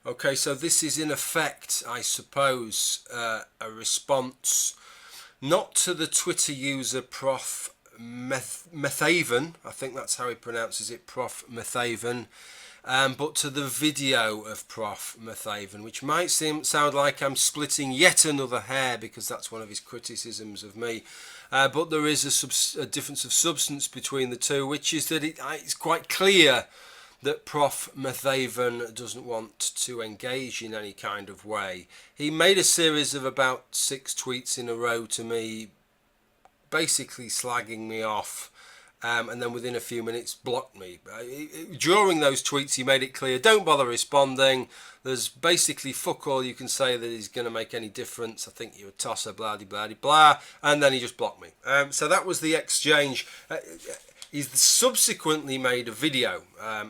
Okay, so this is in effect, I suppose, a response not to the Twitter user Prof Metheven, I think that's how he pronounces it, Prof Metheven, but to the video of Prof Metheven, which might sound like I'm splitting yet another hair because that's one of his criticisms of me. But there is a difference of substance between the two, which is that it's quite clear that Prof Metheven doesn't want to engage in any kind of way. He made a series of about 6 tweets in a row to me, basically slagging me off, and then within a few minutes blocked me. During those tweets he made it clear, don't bother responding, there's basically fuck all you can say that is going to make any difference, I think you're a tosser, blah de blah de blah, and then he just blocked me. So that was the exchange. He's subsequently made a video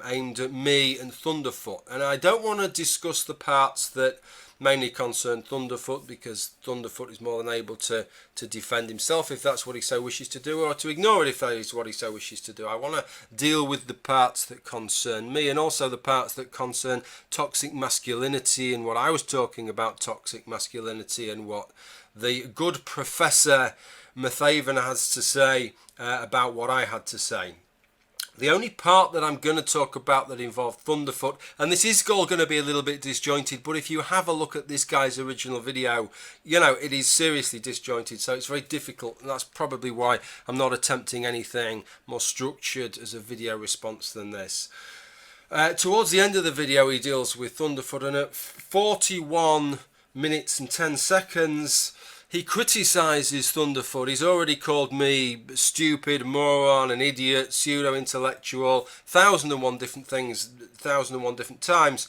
aimed at me and Thunderfoot, and I don't want to discuss the parts that mainly concern Thunderfoot, because Thunderfoot is more than able to defend himself if that's what he so wishes to do, or to ignore it if that is what he so wishes to do. I want to deal with the parts that concern me, and also the parts that concern toxic masculinity and what I was talking about toxic masculinity, and what the good Professor Metheven has to say about what I had to say. The only part that I'm going to talk about that involved Thunderfoot, and this is all going to be a little bit disjointed, but if you have a look at this guy's original video, you know, it is seriously disjointed, so it's very difficult, and that's probably why I'm not attempting anything more structured as a video response than this. Towards the end of the video he deals with Thunderfoot, and at 41 minutes and 10 seconds he criticises Thunderfoot. He's already called me stupid, moron, an idiot, pseudo-intellectual, 1001 different things, 1001 different times.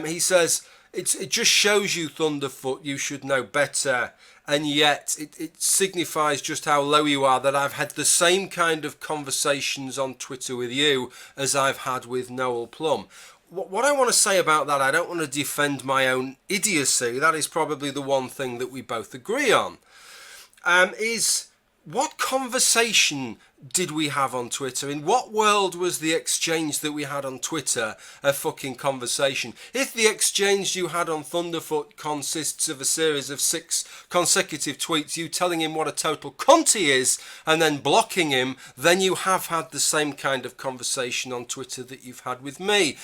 He says, it just shows you, Thunderfoot, you should know better, and yet it signifies just how low you are that I've had the same kind of conversations on Twitter with you as I've had with Noel Plum. What I want to say about that, I don't want to defend my own idiocy, that is probably the one thing that we both agree on, is what conversation did we have on Twitter? In what world was the exchange that we had on Twitter a fucking conversation? If the exchange you had on Thunderfoot consists of a series of 6 consecutive tweets, you telling him what a total cunt he is and then blocking him, then you have had the same kind of conversation on Twitter that you've had with me.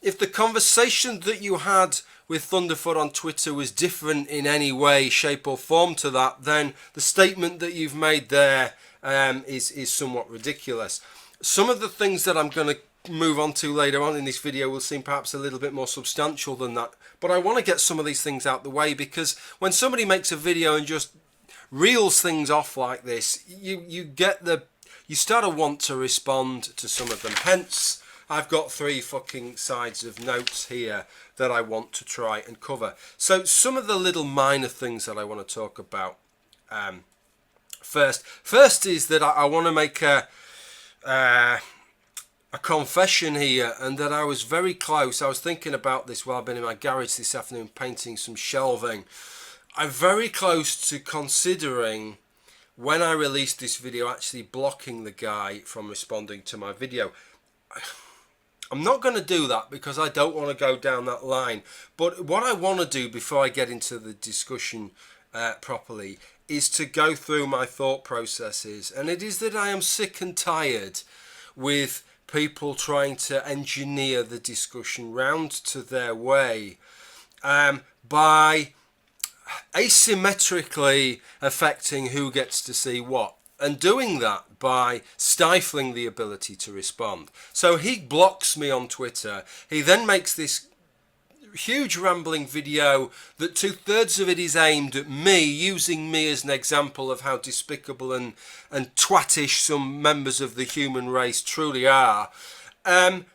If the conversation that you had with Thunderfoot on Twitter was different in any way, shape or form to that, then the statement that you've made there is somewhat ridiculous. Some of the things that I'm going to move on to later on in this video will seem perhaps a little bit more substantial than that, but I want to get some of these things out the way, because when somebody makes a video and just reels things off like this, you start to want to respond to some of them. Hence, I've got 3 fucking sides of notes here that I want to try and cover. So some of the little minor things that I want to talk about first is that I want to make a confession here, and that I was very close. I was thinking about this while I've been in my garage this afternoon painting some shelving. I'm very close to considering, when I released this video, actually blocking the guy from responding to my video. I'm not going to do that because I don't want to go down that line. But what I want to do before I get into the discussion properly is to go through my thought processes. And it is that I am sick and tired with people trying to engineer the discussion round to their way by asymmetrically affecting who gets to see what, and doing that by stifling the ability to respond. So he blocks me on Twitter. He then makes this huge rambling video that 2/3 of it is aimed at me, using me as an example of how despicable and twattish some members of the human race truly are, and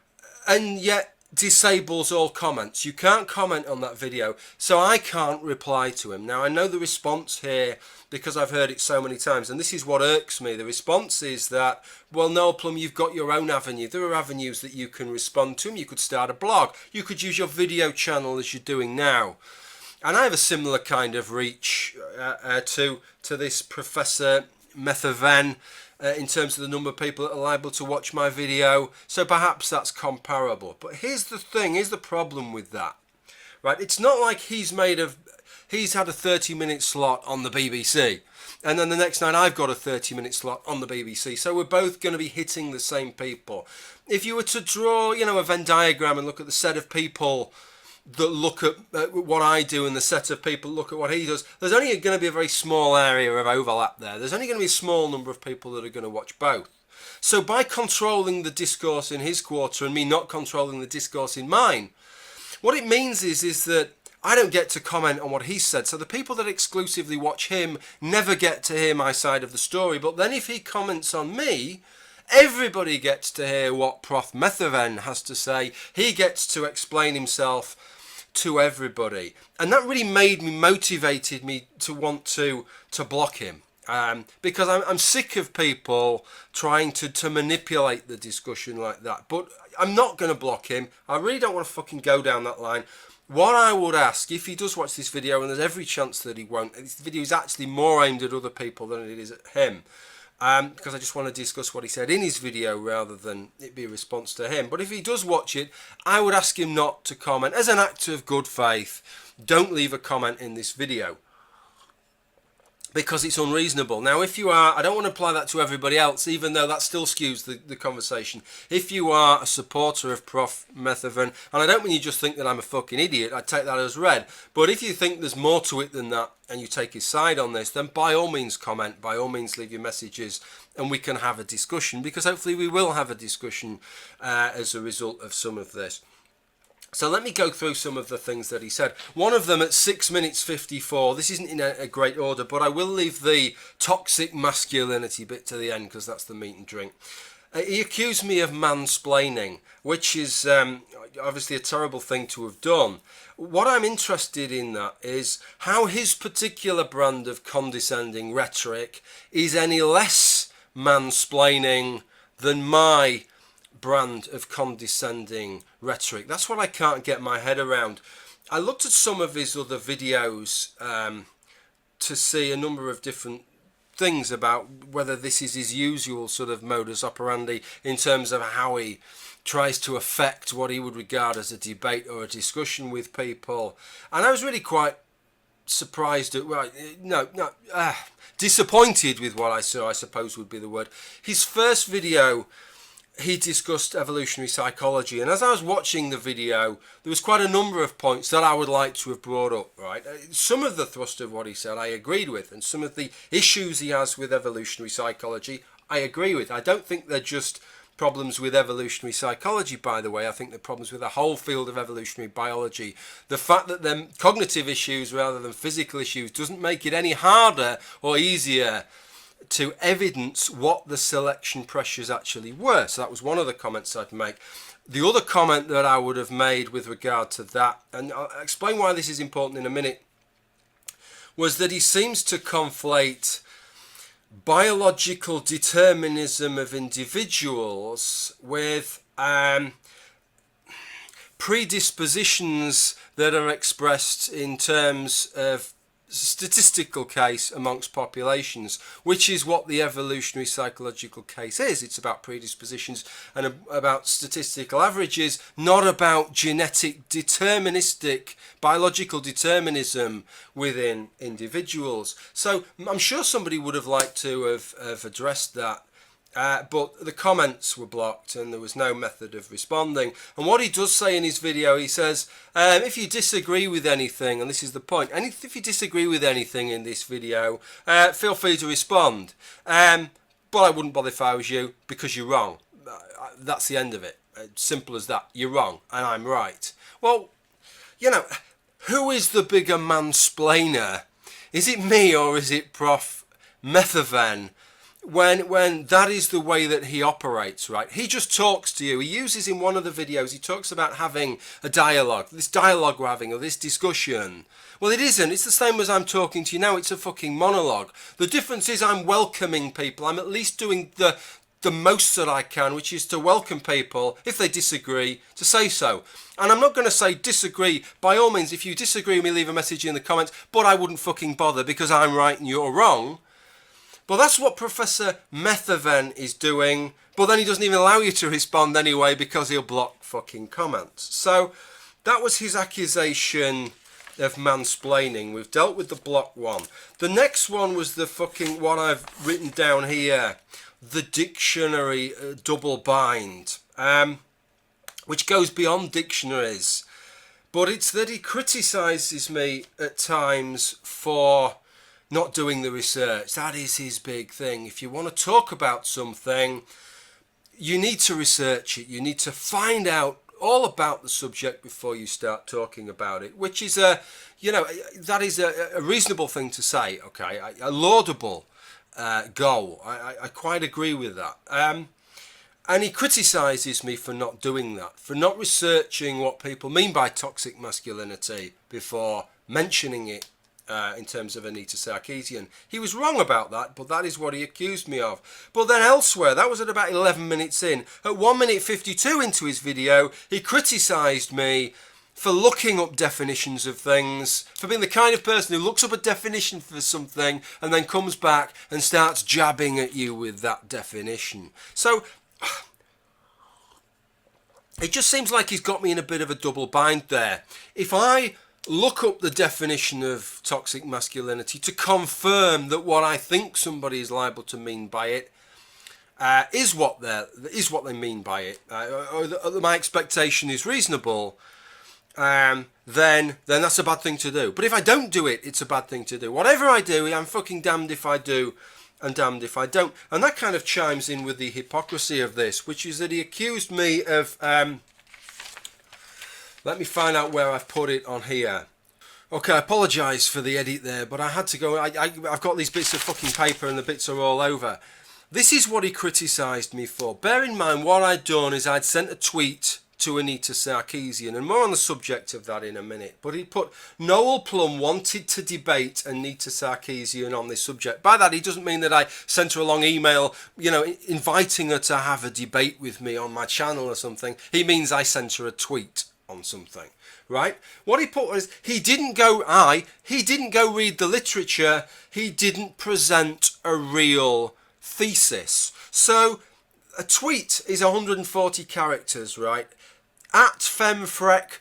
yet disables all comments. You can't comment on that video, so I can't reply to him. Now, I know the response here because I've heard it so many times, and this is what irks me. The response is that, well, Noel Plum, you've got your own avenue. There are avenues that you can respond to him. You could start a blog. You could use your video channel as you're doing now. And I have a similar kind of reach to this Professor Metheven in terms of the number of people that are liable to watch my video. So perhaps that's comparable. But here's the thing, here's the problem with that. right? It's not like he's had a 30-minute slot on the BBC, and then the next night I've got a 30-minute slot on the BBC, so we're both going to be hitting the same people. If you were to draw, a Venn diagram and look at the set of people that look at what I do and the set of people look at what he does, there's only going to be a very small area of overlap there. There's only going to be a small number of people that are going to watch both. So by controlling the discourse in his quarter and me not controlling the discourse in mine, what it means is that I don't get to comment on what he said. So the people that exclusively watch him never get to hear my side of the story. But then if he comments on me, everybody gets to hear what Prof Metheven has to say. He gets to explain himself to everybody. And that really motivated me to want to block him. Because I'm sick of people trying to manipulate the discussion like that. But I'm not going to block him. I really don't want to fucking go down that line. What I would ask, if he does watch this video, and there's every chance that he won't, this video is actually more aimed at other people than it is at him. Because I just want to discuss what he said in his video rather than it be a response to him. But if he does watch it, I would ask him not to comment. As an act of good faith, don't leave a comment in this video, because it's unreasonable. Now, if you are, I don't want to apply that to everybody else, even though that still skews the conversation. If you are a supporter of Prof Metheven, and I don't mean you just think that I'm a fucking idiot, I take that as read, but if you think there's more to it than that, and you take his side on this, then by all means comment, by all means leave your messages, and we can have a discussion, because hopefully we will have a discussion as a result of some of this. So let me go through some of the things that he said. One of them at 6 minutes 54. This isn't in a great order, but I will leave the toxic masculinity bit to the end because that's the meat and drink. He accused me of mansplaining, which is obviously a terrible thing to have done. What I'm interested in that is how his particular brand of condescending rhetoric is any less mansplaining than my brand of condescending rhetoric. That's what I can't get my head around. I looked at some of his other videos to see a number of different things about whether this is his usual sort of modus operandi in terms of how he tries to affect what he would regard as a debate or a discussion with people. And I was really quite surprised at, disappointed with what I saw, I suppose would be the word. His first video, he discussed evolutionary psychology, and as I was watching the video, there was quite a number of points that I would like to have brought up, right? Some of the thrust of what he said I agreed with, and some of the issues he has with evolutionary psychology I agree with. I don't think they're just problems with evolutionary psychology, by the way. I think they're problems with the whole field of evolutionary biology. The fact that they're cognitive issues rather than physical issues doesn't make it any harder or easier to evidence what the selection pressures actually were. So that was one of the comments I'd make. The other comment that I would have made with regard to that, and I'll explain why this is important in a minute, was that he seems to conflate biological determinism of individuals with predispositions that are expressed in terms of statistical case amongst populations, which is what the evolutionary psychological case is. It's about predispositions and about statistical averages, not about genetic deterministic biological determinism within individuals. So I'm sure somebody would have liked to have addressed that, but the comments were blocked and there was no method of responding. And what he does say in his video, he says, if you disagree with anything, and this is the point, and if you disagree with anything in this video, feel free to respond. But I wouldn't bother if I was you, because you're wrong. That's the end of it. Simple as that. You're wrong and I'm right. Well, you know, who is the bigger mansplainer? Is it me or is it Prof Metheven? When that is the way that he operates, right? He just talks to you. He uses in one of the videos, he talks about having a dialogue, this dialogue we're having, or this discussion. Well, it isn't. It's the same as I'm talking to you now. It's a fucking monologue. The difference is I'm welcoming people. I'm at least doing the most that I can, which is to welcome people, if they disagree, to say so. And I'm not going to say disagree. By all means, if you disagree with me, leave a message in the comments, but I wouldn't fucking bother because I'm right and you're wrong. But that's what Professor Metheven is doing, but then he doesn't even allow you to respond anyway because he'll block fucking comments. So that was his accusation of mansplaining. We've dealt with the block one. The next one was the fucking, what I've written down here, the dictionary double bind, which goes beyond dictionaries. But it's that he criticises me at times for not doing the research. That is his big thing. If you want to talk about something, you need to research it. You need to find out all about the subject before you start talking about it, which is that is a reasonable thing to say, okay, a laudable goal. I quite agree with that. And he criticises me for not doing that, for not researching what people mean by toxic masculinity before mentioning it in terms of Anita Sarkeesian. He was wrong about that, but that is what he accused me of. But then elsewhere, that was at about 11 minutes in. At 1 minute 52 into his video, he criticised me for looking up definitions of things, for being the kind of person who looks up a definition for something and then comes back and starts jabbing at you with that definition. So it just seems like he's got me in a bit of a double bind there. If I look up the definition of toxic masculinity to confirm that what I think somebody is liable to mean by it is what they mean by it, or that my expectation is reasonable, then that's a bad thing to do. But if I don't do it, it's a bad thing to do. Whatever I do, I'm fucking damned if I do and damned if I don't. And that kind of chimes in with the hypocrisy of this, which is that he accused me of let me find out where I've put it on here. Okay, I apologise for the edit there, but I had to go. I've got these bits of fucking paper and the bits are all over. This is what he criticised me for. Bear in mind, what I'd done is I'd sent a tweet to Anita Sarkeesian, and more on the subject of that in a minute. But he put, Noel Plum wanted to debate Anita Sarkeesian on this subject. By that, he doesn't mean that I sent her a long email, inviting her to have a debate with me on my channel or something. He means I sent her a tweet on something, right? What he put was, he didn't go read the literature, he didn't present a real thesis. So a tweet is 140 characters, right? At femfrec,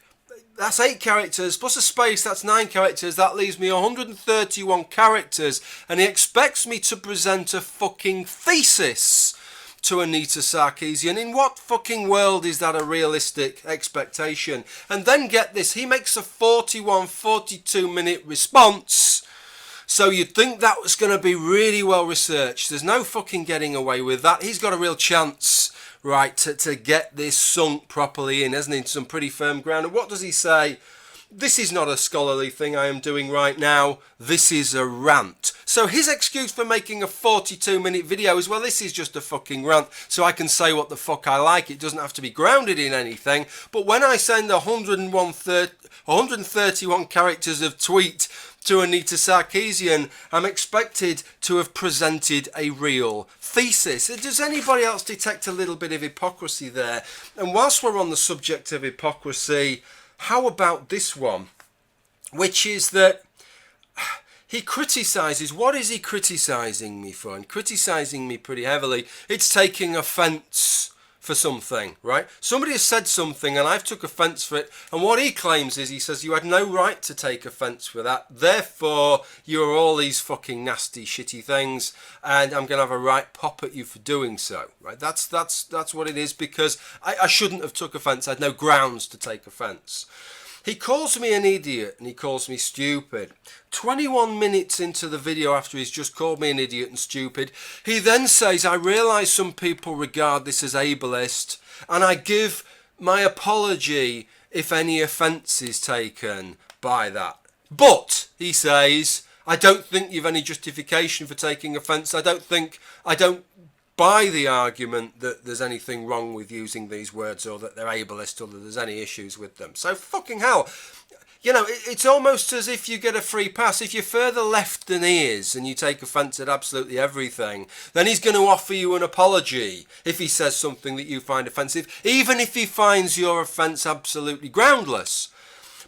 that's 8 characters, plus a space, that's 9 characters, that leaves me 131 characters, and he expects me to present a fucking thesis to Anita Sarkeesian. In what fucking world is that a realistic expectation? And then get this, he makes a 42 minute response. So you'd think that was going to be really well researched. There's no fucking getting away with that. He's got a real chance, right, to get this sunk properly in, hasn't he, into some pretty firm ground. And what does he say? This is not a scholarly thing I am doing right now. This is a rant. So his excuse for making a 42 minute video is, well, this is just a fucking rant, so I can say what the fuck I like. It doesn't have to be grounded in anything. But when I send 131 characters of tweet to Anita Sarkeesian, I'm expected to have presented a real thesis. Does anybody else detect a little bit of hypocrisy there? And whilst we're on the subject of hypocrisy, how about this one? Which is that he criticises, what is he criticising me for? And criticising me pretty heavily, it's taking offence for something, right? Somebody has said something and I've took offence for it, and what he claims is, he says, you had no right to take offence for that, therefore you're all these fucking nasty shitty things and I'm gonna have a right pop at you for doing so, right? That's what it is, because I shouldn't have took offence. I had no grounds to take offence. He calls me an idiot and he calls me stupid. 21 minutes into the video, after he's just called me an idiot and stupid, he then says, I realise some people regard this as ableist, and I give my apology if any offence is taken by that. But, he says, I don't think you've any justification for taking offence. I don't buy the argument that there's anything wrong with using these words, or that they're ableist, or that there's any issues with them. So fucking hell, it's almost as if you get a free pass. If you're further left than he is and you take offence at absolutely everything, then he's going to offer you an apology if he says something that you find offensive, even if he finds your offence absolutely groundless.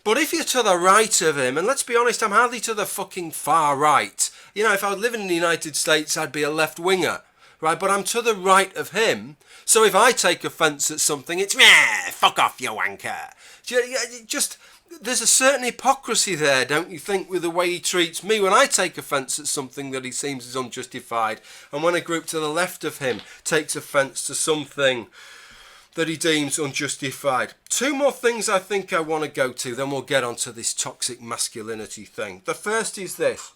But if you're to the right of him, and let's be honest, I'm hardly to the fucking far right. If I was living in the United States, I'd be a left-winger. right? But I'm to the right of him. So if I take offence at something, it's, meh, fuck off, you wanker. Just, there's a certain hypocrisy there, don't you think, with the way he treats me when I take offence at something that he seems is unjustified, and when a group to the left of him takes offence to something that he deems unjustified. Two more things I think I want to go to, then we'll get onto this toxic masculinity thing. The first is this.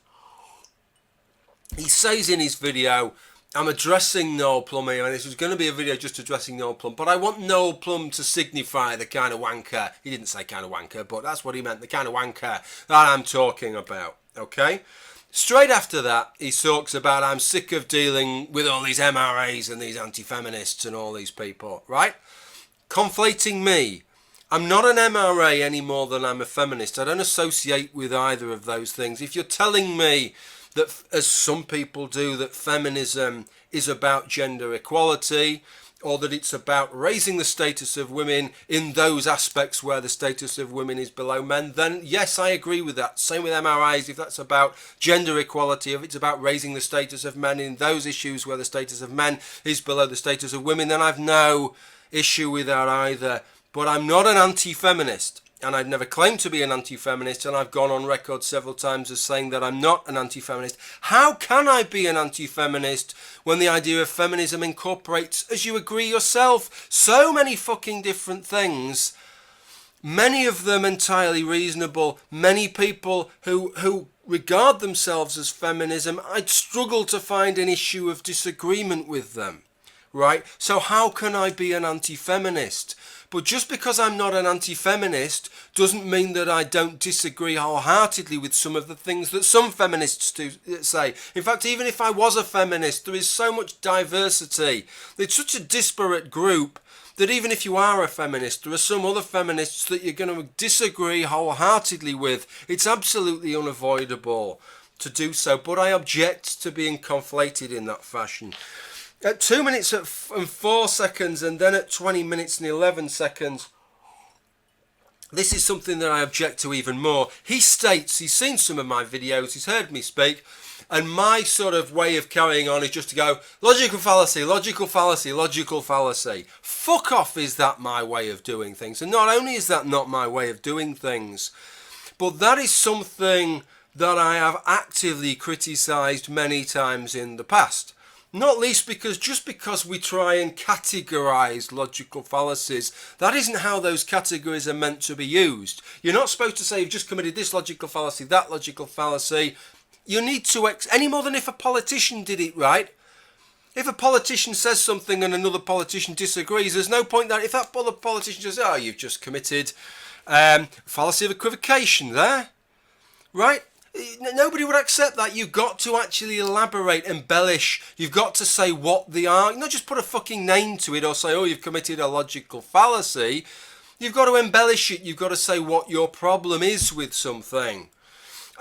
He says in his video, I'm addressing Noel Plum here, and this was going to be a video just addressing Noel Plum, but I want Noel Plum to signify the kind of wanker, he didn't say kind of wanker, but that's what he meant, the kind of wanker that I'm talking about, okay? Straight after that, he talks about, I'm sick of dealing with all these MRAs and these anti-feminists and all these people, right? Conflating me. I'm not an MRA any more than I'm a feminist. I don't associate with either of those things. If you're telling me that, as some people do, that feminism is about gender equality, or that it's about raising the status of women in those aspects where the status of women is below men, then yes, I agree with that. Same with MRIs, if that's about gender equality, if it's about raising the status of men in those issues where the status of men is below the status of women, then I've no issue with that either. But I'm not an anti-feminist, and I've never claimed to be an anti-feminist, and I've gone on record several times as saying that I'm not an anti-feminist. How can I be an anti-feminist when the idea of feminism incorporates, as you agree yourself, so many fucking different things, many of them entirely reasonable, many people who regard themselves as feminism, I'd struggle to find an issue of disagreement with them, right? So how can I be an anti-feminist? But just because I'm not an anti-feminist doesn't mean that I don't disagree wholeheartedly with some of the things that some feminists do say. In fact, even if I was a feminist, there is so much diversity. It's such a disparate group that even if you are a feminist, there are some other feminists that you're going to disagree wholeheartedly with. It's absolutely unavoidable to do so, but I object to being conflated in that fashion. At 2 minutes and 4 seconds, and then at 20 minutes and 11 seconds, this is something that I object to even more. He states, he's seen some of my videos, he's heard me speak, and my sort of way of carrying on is just to go, logical fallacy, logical fallacy, logical fallacy. Fuck off, is that my way of doing things? And not only is that not my way of doing things, but that is something that I have actively criticised many times in the past. Not least because just because we try and categorise logical fallacies, that isn't how those categories are meant to be used. You're not supposed to say you've just committed this logical fallacy, that logical fallacy. You need to, any more than if a politician did it, right? If a politician says something and another politician disagrees, there's no point that if that other politician says, oh, you've just committed fallacy of equivocation there, right? Nobody would accept that. You've got to actually elaborate, embellish. You've got to say what they are. Not just put a fucking name to it or say, oh, you've committed a logical fallacy. You've got to embellish it. You've got to say what your problem is with something.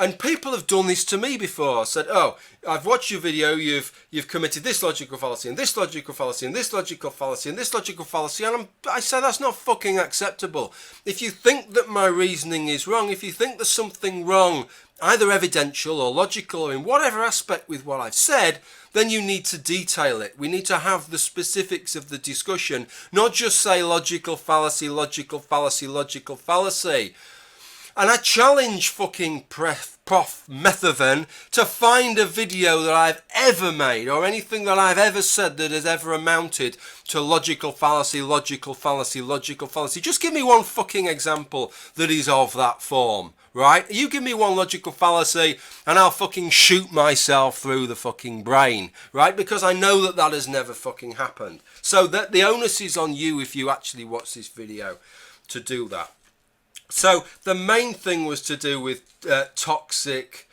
And people have done this to me before. Said, oh, I've watched your video, you've committed this logical fallacy and this logical fallacy and this logical fallacy and this logical fallacy. And I say that's not fucking acceptable. If you think that my reasoning is wrong, if you think there's something wrong, either evidential or logical or in whatever aspect with what I've said, then you need to detail it. We need to have the specifics of the discussion, not just say logical fallacy, logical fallacy, logical fallacy. And I challenge fucking Prof Metheven to find a video that I've ever made or anything that I've ever said that has ever amounted to logical fallacy, logical fallacy, logical fallacy. Just give me one fucking example that is of that form, right? You give me one logical fallacy and I'll fucking shoot myself through the fucking brain, right? Because I know that that has never fucking happened. So that the onus is on you if you actually watch this video to do that. So the main thing was to do with toxic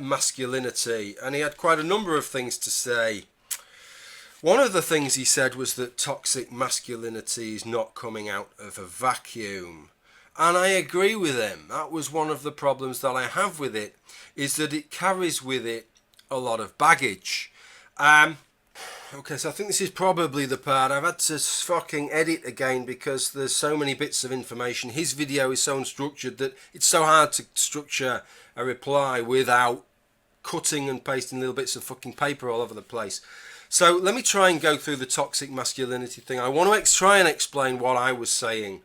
masculinity, and he had quite a number of things to say. One of the things he said was that toxic masculinity is not coming out of a vacuum, and I agree with him. That was one of the problems that I have with it, is that it carries with it a lot of baggage. Okay, so I think this is probably the part I've had to fucking edit again because there's so many bits of information. His video is so unstructured that it's so hard to structure a reply without cutting and pasting little bits of fucking paper all over the place. So let me try and go through the toxic masculinity thing. I want to try and explain what I was saying,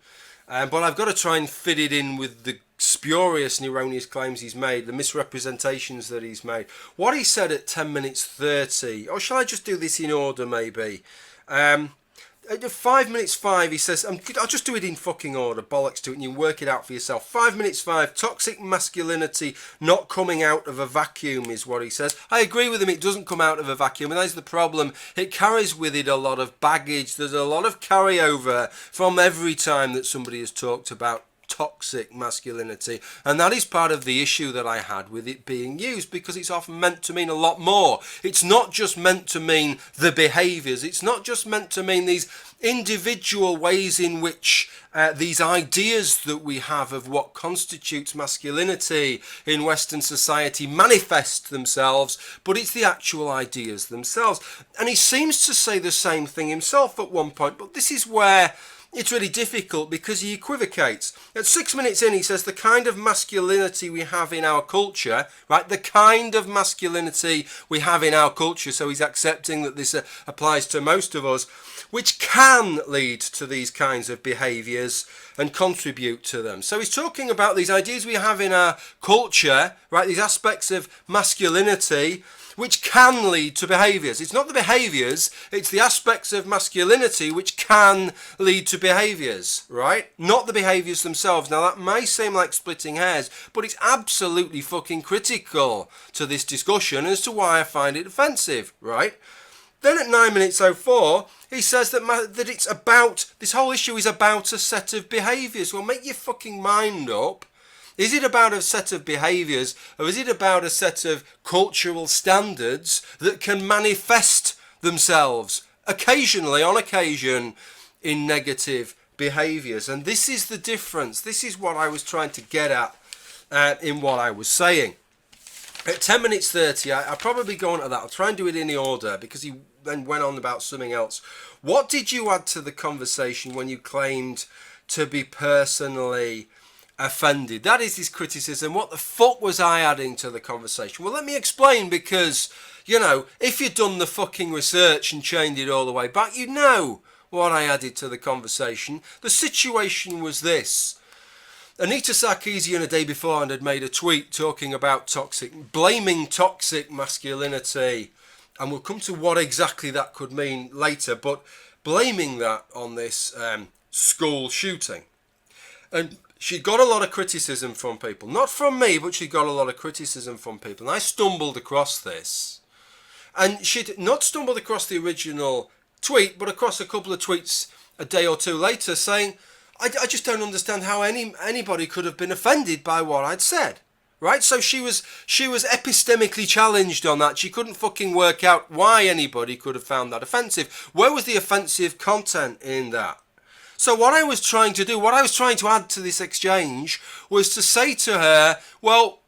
but I've got to try and fit it in with the spurious and erroneous claims he's made, the misrepresentations that he's made. What he said at 10 minutes 30, or shall I just do this in order maybe? At 5 minutes 5, he says, I'll just do it in fucking order, bollocks to it, and you work it out for yourself. 5 minutes 5, toxic masculinity not coming out of a vacuum is what he says. I agree with him, it doesn't come out of a vacuum, and that's the problem. It carries with it a lot of baggage. There's a lot of carryover from every time that somebody has talked about toxic masculinity, and that is part of the issue that I had with it being used, because it's often meant to mean a lot more. It's not just meant to mean the behaviours, it's not just meant to mean these individual ways in which these ideas that we have of what constitutes masculinity in Western society manifest themselves, but it's the actual ideas themselves. And he seems to say the same thing himself at one point, but this is where it's really difficult, because he equivocates. At 6 minutes in, he says the kind of masculinity we have in our culture, right? The kind of masculinity we have in our culture, so he's accepting that this applies to most of us, which can lead to these kinds of behaviours and contribute to them. So he's talking about these ideas we have in our culture, right? These aspects of masculinity which can lead to behaviours. It's not the behaviours, it's the aspects of masculinity which can lead to behaviours, right? Not the behaviours themselves. Now that may seem like splitting hairs, but it's absolutely fucking critical to this discussion as to why I find it offensive, right? Then at 9 minutes 04, he says that it's about, this whole issue is about a set of behaviours. Well, make your fucking mind up. Is it about a set of behaviours, or is it about a set of cultural standards that can manifest themselves occasionally, on occasion, in negative behaviours? And this is the difference. This is what I was trying to get at in what I was saying. At 10 minutes 30, I'll probably go on to that. I'll try and do it in the order, because he then went on about something else. What did you add to the conversation when you claimed to be personally offended? That is his criticism. What the fuck was I adding to the conversation? Well, let me explain, because, you know, if you'd done the fucking research and chained it all the way back, you'd know what I added to the conversation. The situation was this. Anita Sarkeesian a day beforehand had made a tweet talking about blaming toxic masculinity, and we'll come to what exactly that could mean later, but blaming that on this school shooting. And she got a lot of criticism from people. Not from me, but she got a lot of criticism from people. And I stumbled across this. And she'd not stumbled across the original tweet, but across a couple of tweets a day or two later saying, I just don't understand how anybody could have been offended by what I'd said. Right? So she was epistemically challenged on that. She couldn't fucking work out why anybody could have found that offensive. Where was the offensive content in that? So what I was trying to do, what I was trying to add to this exchange, was to say to her, well,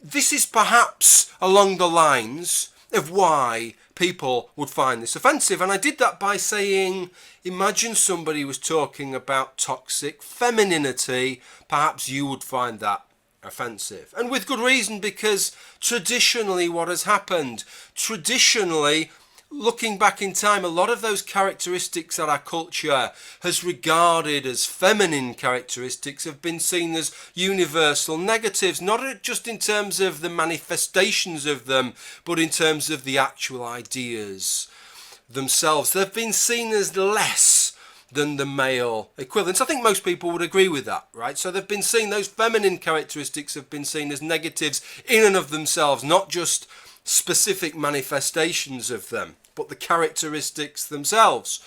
this is perhaps along the lines of why people would find this offensive. And I did that by saying, imagine somebody was talking about toxic femininity, perhaps you would find that offensive. And with good reason, because traditionally what has happened, looking back in time, a lot of those characteristics that our culture has regarded as feminine characteristics have been seen as universal negatives, not just in terms of the manifestations of them, but in terms of the actual ideas themselves. They've been seen as less than the male equivalents. I think most people would agree with that, right? So they've been seen, those feminine characteristics have been seen as negatives in and of themselves, not just specific manifestations of them, but the characteristics themselves.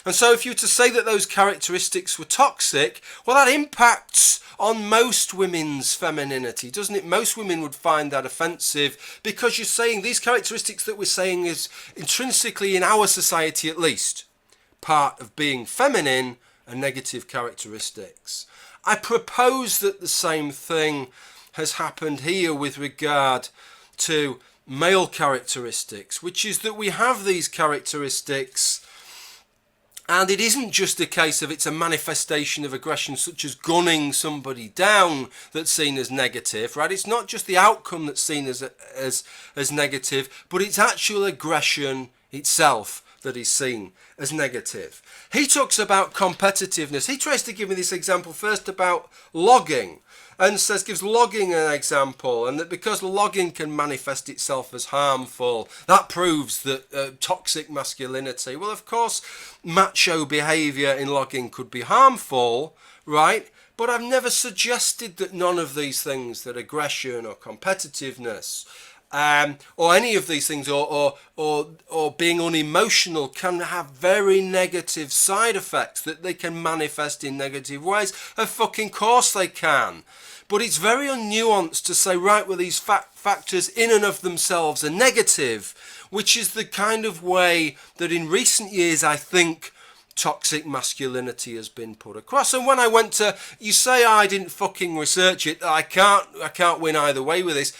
And so if you were to say that those characteristics were toxic, well, that impacts on most women's femininity, doesn't it? Most women would find that offensive, because you're saying these characteristics that we're saying is intrinsically, in our society at least, part of being feminine, are negative characteristics. I propose that the same thing has happened here with regard to male characteristics, which is that we have these characteristics, and it isn't just a case of it's a manifestation of aggression such as gunning somebody down that's seen as negative, right? It's not just the outcome that's seen as negative, but it's actual aggression itself that is seen as negative. He talks about competitiveness. He tries to give me this example first about logging, and gives logging an example, and that because logging can manifest itself as harmful, that proves that toxic masculinity. Well, of course, macho behaviour in logging could be harmful, right? But I've never suggested that none of these things, that aggression or competitiveness, or any of these things, or being unemotional, can have very negative side effects, that they can manifest in negative ways. Of fucking course they can. But it's very unnuanced to say, right, well, these factors in and of themselves are negative, which is the kind of way that in recent years I think toxic masculinity has been put across. And when I went to, you say I didn't fucking research it, I can't win either way with this.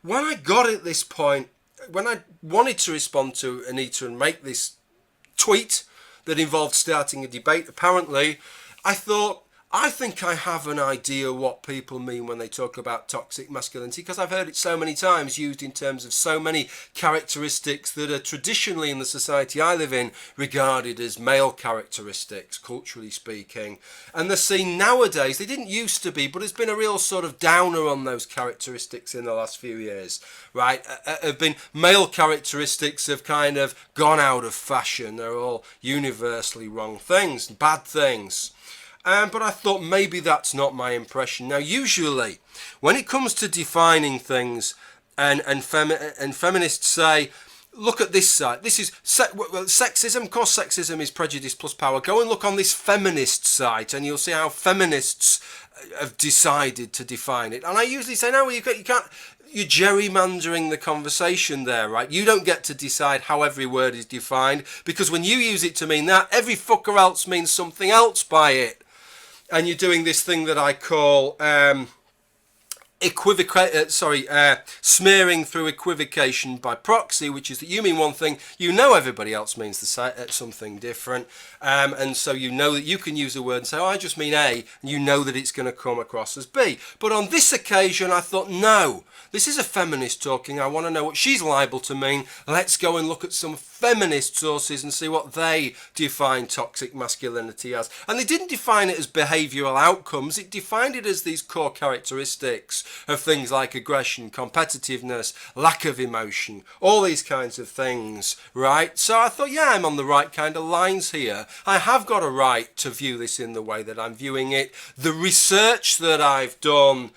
When I got at this point, when I wanted to respond to Anita and make this tweet that involved starting a debate, apparently, I thought, I think I have an idea what people mean when they talk about toxic masculinity, because I've heard it so many times used in terms of so many characteristics that are traditionally in the society I live in regarded as male characteristics, culturally speaking. And they're seen nowadays, they didn't used to be, but there's been a real sort of downer on those characteristics in the last few years, right? Have been male characteristics have kind of gone out of fashion. They're all universally wrong things, bad things. But I thought maybe that's not my impression. Now, usually, when it comes to defining things, and feminists say, look at this side. This is sexism. Of course, sexism is prejudice plus power. Go and look on this feminist site, and you'll see how feminists have decided to define it. And I usually say, no, you can't. You're gerrymandering the conversation there, right? You don't get to decide how every word is defined, because when you use it to mean that, every fucker else means something else by it. And you're doing this thing that I call smearing through equivocation by proxy, which is that you mean one thing, you know everybody else means something different, and so you know that you can use a word and say, oh, I just mean A, and you know that it's going to come across as B. But on this occasion, I thought, no, this is a feminist talking. I want to know what she's liable to mean. Let's go and look at some feminist sources and see what they define toxic masculinity as. And they didn't define it as behavioural outcomes. It defined it as these core characteristics of things like aggression, competitiveness, lack of emotion, all these kinds of things, right? So I thought, yeah, I'm on the right kind of lines here. I have got a right to view this in the way that I'm viewing it. The research that I've done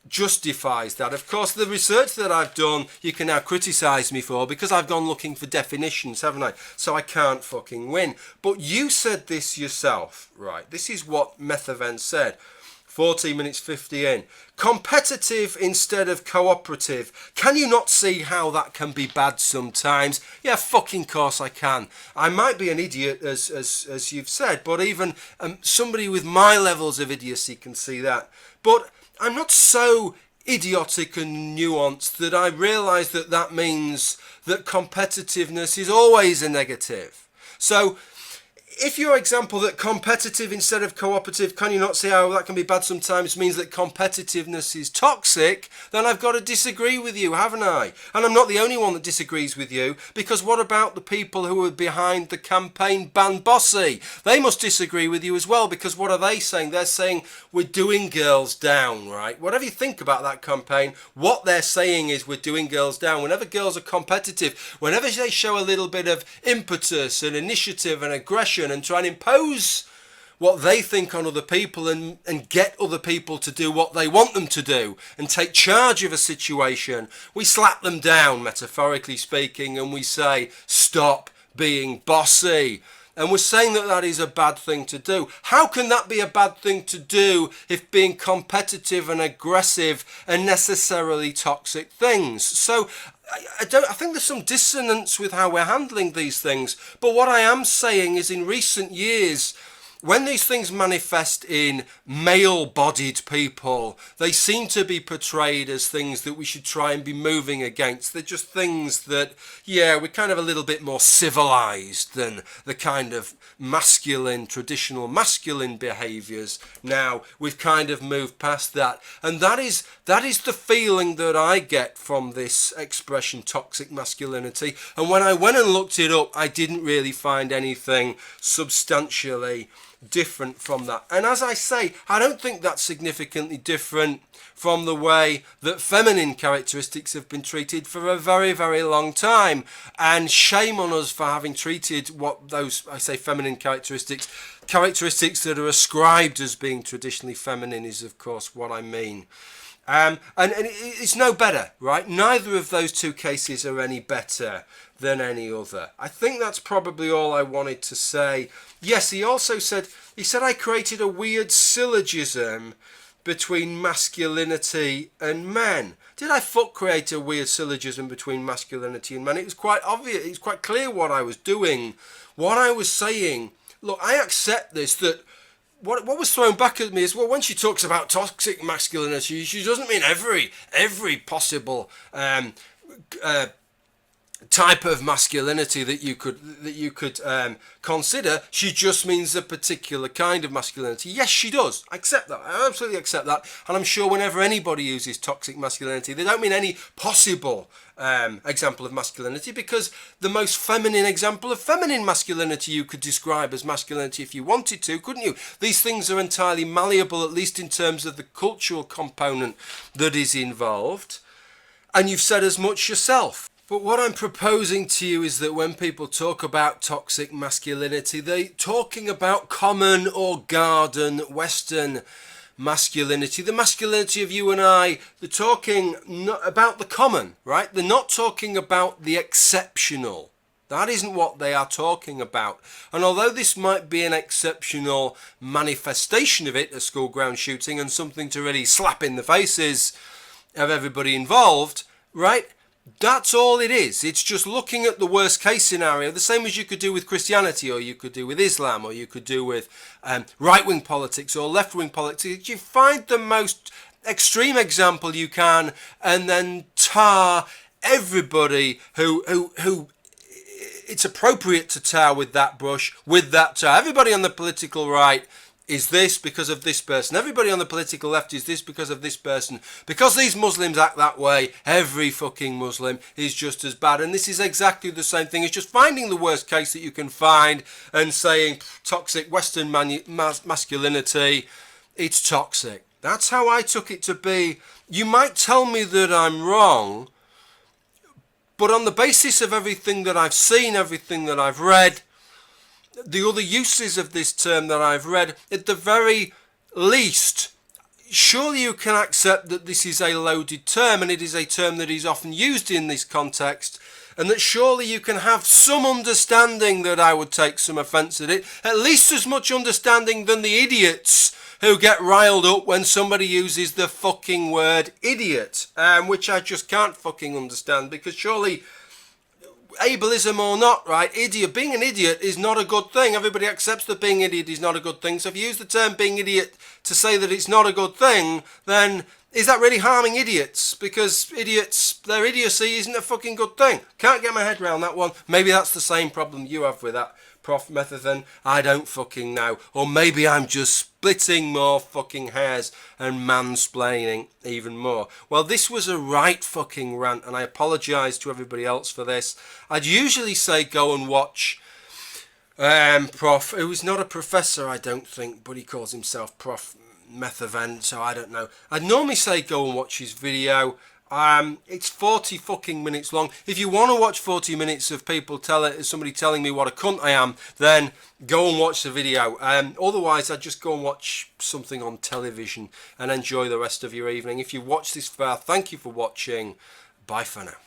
justifies that. Of course, the research that I've done, you can now criticise me for, because I've gone looking for definitions, haven't I? So I can't fucking win. But you said this yourself, right? This is what Metheven said. 14 minutes 50 in. Competitive instead of cooperative. Can you not see how that can be bad sometimes? Yeah, fucking course I can. I might be an idiot, as you've said, but even somebody with my levels of idiocy can see that. But I'm not so idiotic and nuanced that I realise that that means that competitiveness is always a negative. So if your example that competitive instead of cooperative, can you not see how that can be bad sometimes, means that competitiveness is toxic, then I've got to disagree with you, haven't I? And I'm not the only one that disagrees with you, because what about the people who are behind the campaign Ban Bossy? They must disagree with you as well, because what are they saying? They're saying we're doing girls down, right? Whatever you think about that campaign, what they're saying is we're doing girls down. Whenever girls are competitive, whenever they show a little bit of impetus and initiative and aggression, and try and impose what they think on other people and get other people to do what they want them to do and take charge of a situation, we slap them down, metaphorically speaking, and we say, stop being bossy. And we're saying that that is a bad thing to do. How can that be a bad thing to do if being competitive and aggressive are necessarily toxic things? So I think there's some dissonance with how we're handling these things. But what I am saying is, in recent years, when these things manifest in male-bodied people, they seem to be portrayed as things that we should try and be moving against. They're just things that, yeah, we're kind of a little bit more civilized than the kind of masculine, traditional masculine behaviours. Now, we've kind of moved past that. And that is the feeling that I get from this expression, toxic masculinity. And when I went and looked it up, I didn't really find anything substantially different from that. And as I say, I don't think that's significantly different from the way that feminine characteristics have been treated for a very, very long time. And shame on us for having treated what those, I say, feminine characteristics that are ascribed as being traditionally feminine is, of course, what I mean. And it's no better, right? Neither of those two cases are any better than any other. I think that's probably all I wanted to say. Yes, he also said, I created a weird syllogism between masculinity and men. Did I create a weird syllogism between masculinity and men? It was quite obvious, it was quite clear what I was doing. What I was saying, look, I accept this, that what was thrown back at me is, well, when she talks about toxic masculinity, she doesn't mean every possible type of masculinity that you could consider. She just means a particular kind of masculinity. Yes, she does. I accept that. I absolutely accept that. And I'm sure whenever anybody uses toxic masculinity, they don't mean any possible example of masculinity, because the most feminine example of feminine masculinity you could describe as masculinity if you wanted to, couldn't you? These things are entirely malleable, at least in terms of the cultural component that is involved. And you've said as much yourself. But what I'm proposing to you is that when people talk about toxic masculinity, they're talking about common or garden Western masculinity, the masculinity of you and I. They're talking about the common, right? They're not talking about the exceptional. That isn't what they are talking about. And although this might be an exceptional manifestation of it, a school ground shooting, and something to really slap in the faces of everybody involved, right? That's all it is. It's just looking at the worst case scenario, the same as you could do with Christianity, or you could do with Islam, or you could do with right-wing politics or left-wing politics. You find the most extreme example you can, and then tar everybody who it's appropriate to tar with that brush, with that tar. Everybody on the political right is this because of this person. Everybody on the political left is this because of this person. Because these Muslims act that way, every fucking Muslim is just as bad. And this is exactly the same thing. It's just finding the worst case that you can find and saying toxic Western masculinity, it's toxic. That's how I took it to be. You might tell me that I'm wrong, but on the basis of everything that I've seen, everything that I've read, the other uses of this term that I've read, at the very least, surely you can accept that this is a loaded term, and it is a term that is often used in this context, and that surely you can have some understanding that I would take some offence at it, at least as much understanding than the idiots who get riled up when somebody uses the fucking word idiot, which I just can't fucking understand, because surely, ableism or not, right, being an idiot is not a good thing. Everybody accepts that being an idiot is not a good thing. So if you use the term being idiot to say that it's not a good thing, then is that really harming idiots? Because idiots, their idiocy isn't a fucking good thing. Can't get my head around that one. Maybe that's the same problem you have with that, Prof Metheven. I don't fucking know. Or maybe I'm just splitting more fucking hairs and mansplaining even more. Well, this was a right fucking rant, and I apologise to everybody else for this. I'd usually say go and watch Prof, who is not a professor, I don't think, but he calls himself Prof Metheven, so I don't know. I'd normally say go and watch his video. It's 40 fucking minutes long. If you want to watch 40 minutes of somebody telling me what a cunt I am, then go and watch the video. Otherwise, I'd just go and watch something on television and enjoy the rest of your evening. If you watch this far, thank you for watching. Bye for now.